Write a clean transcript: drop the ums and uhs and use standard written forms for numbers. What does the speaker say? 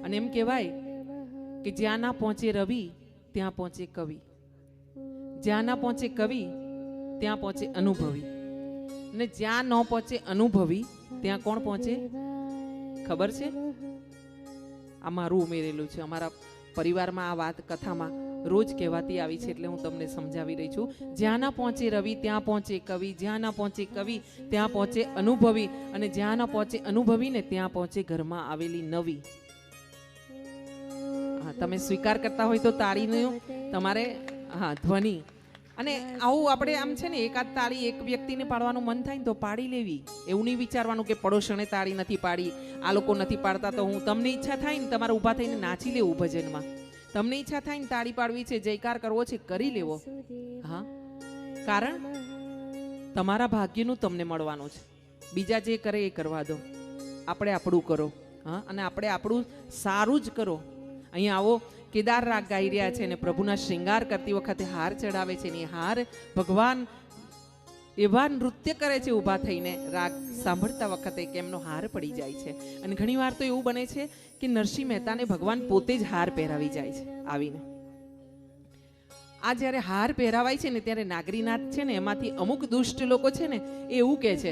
અને એમ કહેવાય કે જ્યાં ના પહોંચે રવિ ત્યાં પહોંચે કવિ, જ્યાં ના પહોંચે કવિ ત્યાં પહોંચે અનુભવી, અને જ્યાં ન પહોંચે અનુભવી ત્યાં કોણ પહોંચે ખબર છે? આ મારું ઉમેરેલું છે. અમારા પરિવારમાં આ વાત કથામાં રોજ કહેવાતી આવી છે, એટલે હું તમને સમજાવી રહી છું. જ્યાં ના પહોંચે રવિ ત્યાં પહોંચે કવિ, જ્યાં ના પહોંચે કવિ ત્યાં પહોંચે અનુભવી, અને જ્યાં ના પહોંચે અનુભવી ને ત્યાં પહોંચે ઘરમાં આવેલી નવી. હા, તમે સ્વીકાર કરતા હોય તો તાળીનું તમારે ધ્વનિ. અને આવું આપણે આમ છે ને, એકાદ તાળી એક વ્યક્તિને પાડવાનું મન થાય ને તો પાડી લેવી. એવું નહીં વિચારવાનું કે પડોશણે તાળી નથી પાડી, આ લોકો નથી પાડતા તો હું. તમને ઈચ્છા થાય ને તમારે ઊભા થઈને નાચી લેવું ભજનમાં. તમને ઈચ્છા થાય ને તાળી પાડવી છે, જયકાર કરવો છે, કરી લેવો. હા, કારણ તમારા ભાગ્યનું તમને મળવાનું છે. બીજા જે કરે એ કરવા દો, આપણે આપણું કરો. હા, અને આપણે આપણું સારું જ કરો. અહીંયા આવો કેદાર રાગ ગાઈ રહ્યા છે ને પ્રભુના શ્રૃંગાર કરતી વખતે હાર ચડાવે છે ને હાર ભગવાન એવા નૃત્ય કરે છે ઊભા થઈને રાગ સાંભળતા વખતે કે એમનો હાર પડી જાય છે. અને ઘણી વાર તો એવું બને છે કે નરસિંહ મહેતાને ભગવાન પોતે જ હાર પહેરાવી જાય છે આવીને. આ જ્યારે હાર પહેરાવાય છે ને ત્યારે નાગરીનાથ છે ને એમાંથી અમુક દુષ્ટ લોકો છે ને એ એવું કહે છે